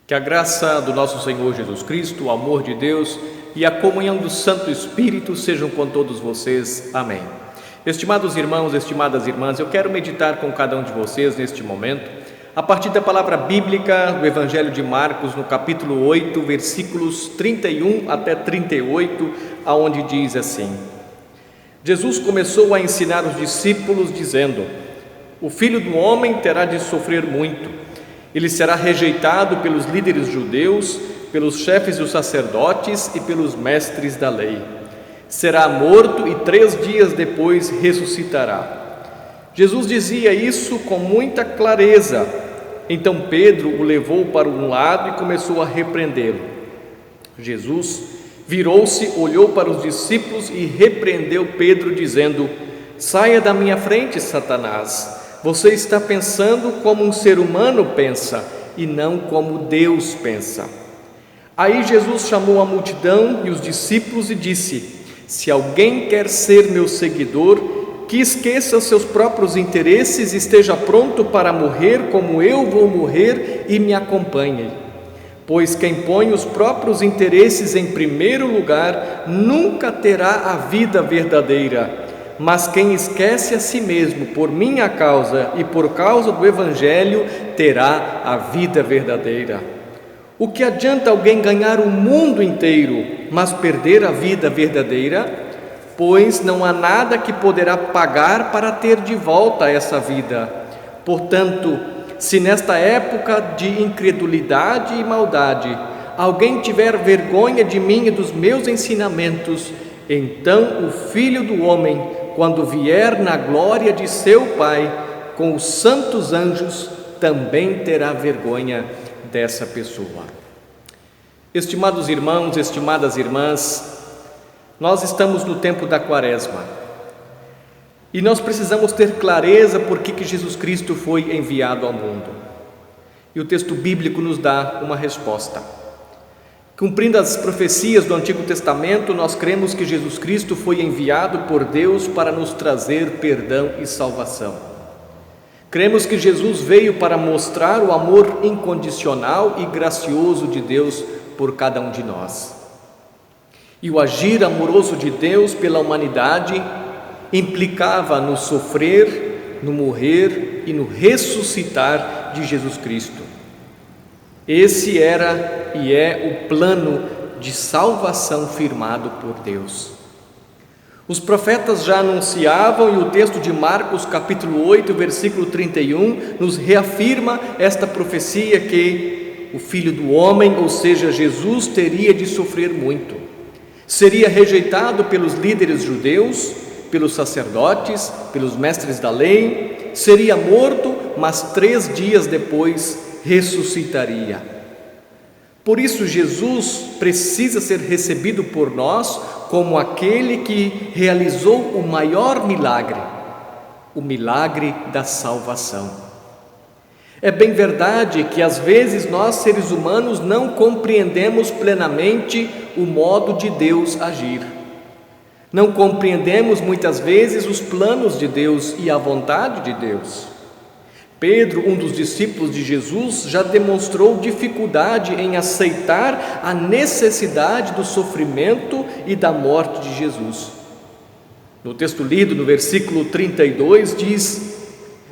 Que a graça do nosso Senhor Jesus Cristo, o amor de Deus e a comunhão do Santo Espírito sejam com todos vocês. Amém. Estimados irmãos, estimadas irmãs, eu quero meditar com cada um de vocês neste momento, a partir da palavra bíblica do Evangelho de Marcos, no capítulo 8, versículos 31 até 38, aonde diz assim: Jesus começou a ensinar os discípulos, dizendo: O Filho do Homem terá de sofrer muito. Ele será rejeitado pelos líderes judeus, pelos chefes dos sacerdotes e pelos mestres da lei. Será morto e 3 dias depois ressuscitará. Jesus dizia isso com muita clareza. Então Pedro o levou para um lado e começou a repreendê-lo. Jesus virou-se, olhou para os discípulos e repreendeu Pedro, dizendo: Saia da minha frente, Satanás. Você está pensando como um ser humano pensa e não como Deus pensa. Aí Jesus chamou a multidão e os discípulos e disse: Se alguém quer ser meu seguidor, que esqueça seus próprios interesses, esteja pronto para morrer como eu vou morrer e me acompanhe. Pois quem põe os próprios interesses em primeiro lugar nunca terá a vida verdadeira. Mas quem esquece a si mesmo por minha causa e por causa do Evangelho terá a vida verdadeira. O que adianta alguém ganhar o mundo inteiro, mas perder a vida verdadeira? Pois não há nada que poderá pagar para ter de volta essa vida. Portanto, se nesta época de incredulidade e maldade alguém tiver vergonha de mim e dos meus ensinamentos, então o Filho do Homem, quando vier na glória de seu Pai, com os santos anjos, também terá vergonha dessa pessoa. Estimados irmãos, estimadas irmãs, nós estamos no tempo da Quaresma e nós precisamos ter clareza por que Jesus Cristo foi enviado ao mundo. E o texto bíblico nos dá uma resposta. Cumprindo as profecias do Antigo Testamento, nós cremos que Jesus Cristo foi enviado por Deus para nos trazer perdão e salvação. Cremos que Jesus veio para mostrar o amor incondicional e gracioso de Deus por cada um de nós. E o agir amoroso de Deus pela humanidade implicava no sofrer, no morrer e no ressuscitar de Jesus Cristo. Esse era e é o plano de salvação firmado por Deus. Os profetas já anunciavam, e o texto de Marcos capítulo 8, versículo 31, nos reafirma esta profecia que o Filho do Homem, ou seja, Jesus, teria de sofrer muito. Seria rejeitado pelos líderes judeus, pelos sacerdotes, pelos mestres da lei, seria morto, mas 3 dias depois ressuscitaria. Por isso Jesus precisa ser recebido por nós como aquele que realizou o maior milagre, o milagre da salvação. É bem verdade que às vezes nós seres humanos não compreendemos plenamente o modo de Deus agir. Não compreendemos muitas vezes os planos de Deus e a vontade de Deus. Pedro, um dos discípulos de Jesus, já demonstrou dificuldade em aceitar a necessidade do sofrimento e da morte de Jesus. No texto lido, no versículo 32, diz: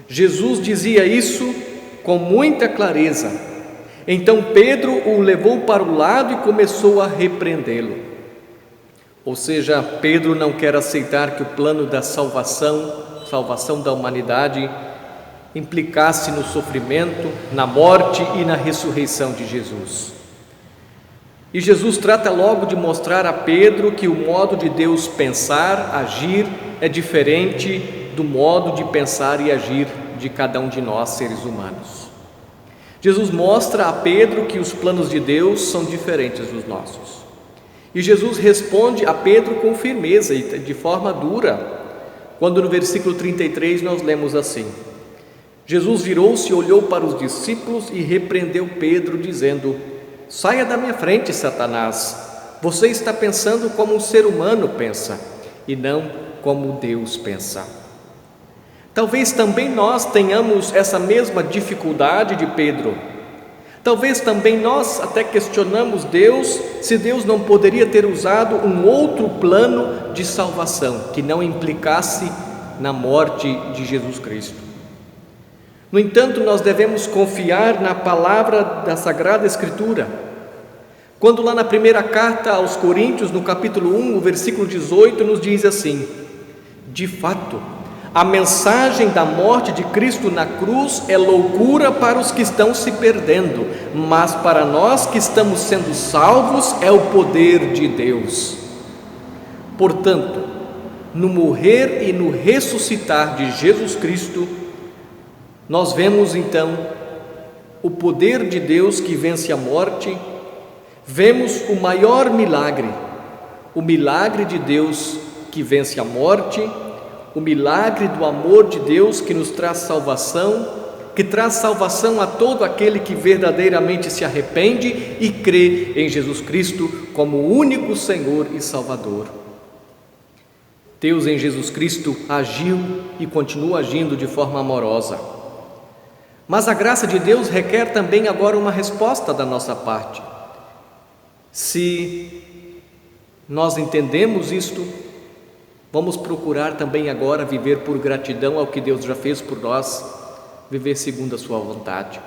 Jesus dizia isso com muita clareza. Então Pedro o levou para o lado e começou a repreendê-lo. Ou seja, Pedro não quer aceitar que o plano da salvação da humanidade, implicasse no sofrimento, na morte e na ressurreição de Jesus. E Jesus trata logo de mostrar a Pedro que o modo de Deus pensar, agir, é diferente do modo de pensar e agir de cada um de nós, seres humanos. Jesus mostra a Pedro que os planos de Deus são diferentes dos nossos. E Jesus responde a Pedro com firmeza e de forma dura, quando no versículo 33 nós lemos assim: Jesus virou-se, olhou para os discípulos e repreendeu Pedro, dizendo: Saia da minha frente, Satanás. Você está pensando como um ser humano pensa e não como Deus pensa. Talvez também nós tenhamos essa mesma dificuldade de Pedro. Talvez também nós até questionamos Deus, se Deus não poderia ter usado um outro plano de salvação, que não implicasse na morte de Jesus Cristo. No entanto, nós devemos confiar na palavra da Sagrada Escritura. Quando lá na primeira carta aos Coríntios, no capítulo 1, o versículo 18, nos diz assim: de fato, a mensagem da morte de Cristo na cruz é loucura para os que estão se perdendo, mas para nós que estamos sendo salvos é o poder de Deus. Portanto, no morrer e no ressuscitar de Jesus Cristo, nós vemos então o poder de Deus que vence a morte, vemos o maior milagre, o milagre de Deus que vence a morte, o milagre do amor de Deus que nos traz salvação, que traz salvação a todo aquele que verdadeiramente se arrepende e crê em Jesus Cristo como o único Senhor e Salvador. Deus em Jesus Cristo agiu e continua agindo de forma amorosa. Mas a graça de Deus requer também agora uma resposta da nossa parte. Se nós entendemos isto, vamos procurar também agora viver por gratidão ao que Deus já fez por nós, viver segundo a sua vontade.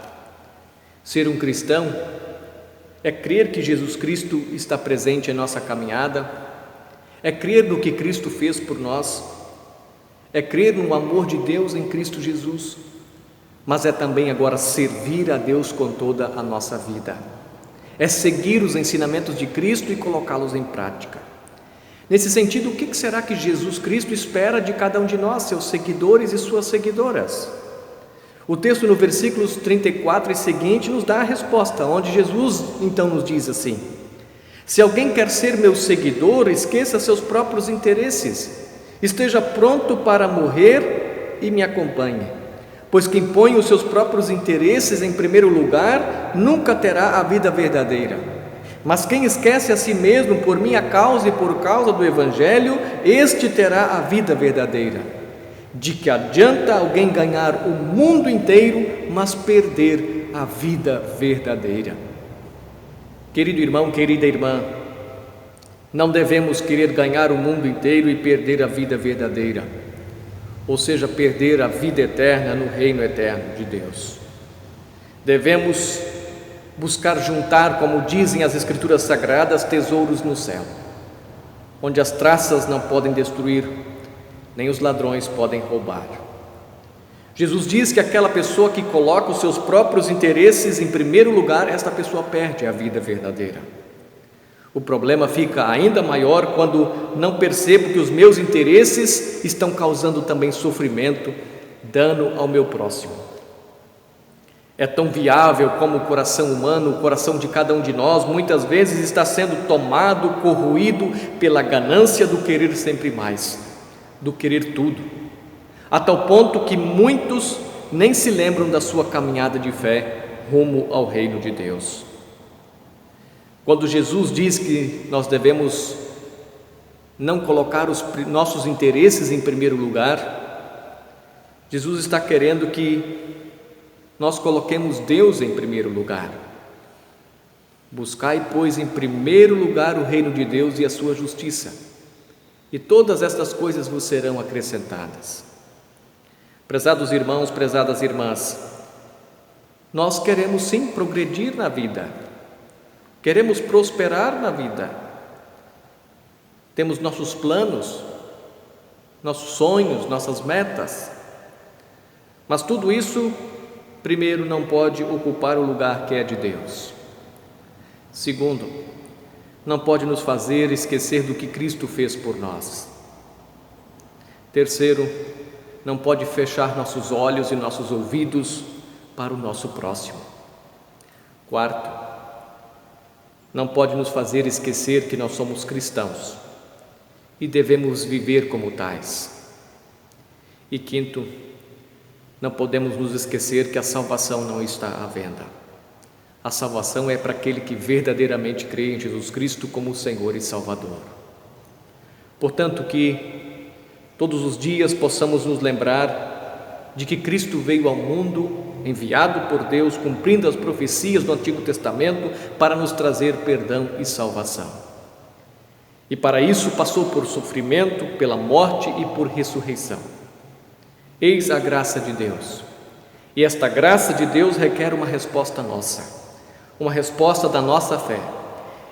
Ser um cristão é crer que Jesus Cristo está presente em nossa caminhada, é crer no que Cristo fez por nós, é crer no amor de Deus em Cristo Jesus, mas é também agora servir a Deus com toda a nossa vida, é seguir os ensinamentos de Cristo e colocá-los em prática. Nesse sentido, o que será que Jesus Cristo espera de cada um de nós, seus seguidores e suas seguidoras? O texto no versículos 34 e seguinte nos dá a resposta, onde Jesus então nos diz assim: se alguém quer ser meu seguidor, esqueça seus próprios interesses, esteja pronto para morrer e me acompanhe, pois quem põe os seus próprios interesses em primeiro lugar, nunca terá a vida verdadeira. Mas quem esquece a si mesmo por minha causa e por causa do Evangelho, este terá a vida verdadeira. De que adianta alguém ganhar o mundo inteiro, mas perder a vida verdadeira? Querido irmão, querida irmã, não devemos querer ganhar o mundo inteiro e perder a vida verdadeira, ou seja, perder a vida eterna no reino eterno de Deus. Devemos buscar juntar, como dizem as Escrituras Sagradas, tesouros no céu, onde as traças não podem destruir, nem os ladrões podem roubar. Jesus diz que aquela pessoa que coloca os seus próprios interesses em primeiro lugar, esta pessoa perde a vida verdadeira. O problema fica ainda maior quando não percebo que os meus interesses estão causando também sofrimento, dano ao meu próximo. É tão viável como o coração humano, o coração de cada um de nós, muitas vezes está sendo tomado, corroído pela ganância do querer sempre mais, do querer tudo, a tal ponto que muitos nem se lembram da sua caminhada de fé rumo ao reino de Deus. Quando Jesus diz que nós devemos não colocar os nossos interesses em primeiro lugar, Jesus está querendo que nós coloquemos Deus em primeiro lugar. Buscai, pois, em primeiro lugar o reino de Deus e a sua justiça, e todas estas coisas vos serão acrescentadas. Prezados irmãos, prezadas irmãs, nós queremos sim progredir na vida, queremos prosperar na vida, temos nossos planos, nossos sonhos, nossas metas, mas tudo isso, primeiro, não pode ocupar o lugar que é de Deus. Segundo, não pode nos fazer esquecer do que Cristo fez por nós. Terceiro, não pode fechar nossos olhos e nossos ouvidos para o nosso próximo. Quarto, não pode nos fazer esquecer que nós somos cristãos e devemos viver como tais. E quinto, não podemos nos esquecer que a salvação não está à venda. A salvação é para aquele que verdadeiramente crê em Jesus Cristo como Senhor e Salvador. Portanto, que todos os dias possamos nos lembrar de que Cristo veio ao mundo enviado por Deus, cumprindo as profecias do Antigo Testamento para nos trazer perdão e salvação. E para isso passou por sofrimento, pela morte e por ressurreição. Eis a graça de Deus. E esta graça de Deus requer uma resposta nossa, uma resposta da nossa fé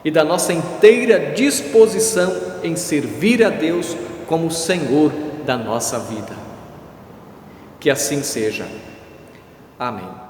e da nossa inteira disposição em servir a Deus como Senhor da nossa vida. Que assim seja. Amém.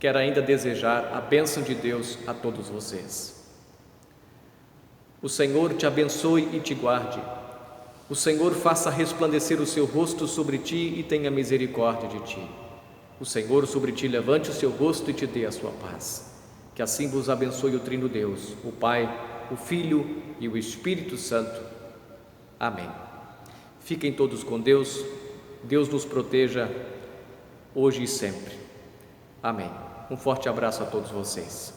Quero ainda desejar a bênção de Deus a todos vocês. O Senhor te abençoe e te guarde. O Senhor faça resplandecer o seu rosto sobre ti e tenha misericórdia de ti. O Senhor sobre ti levante o seu rosto e te dê a sua paz. Que assim vos abençoe o Trino Deus, o Pai, o Filho e o Espírito Santo. Amém. Fiquem todos com Deus. Deus nos proteja hoje e sempre. Amém. Um forte abraço a todos vocês.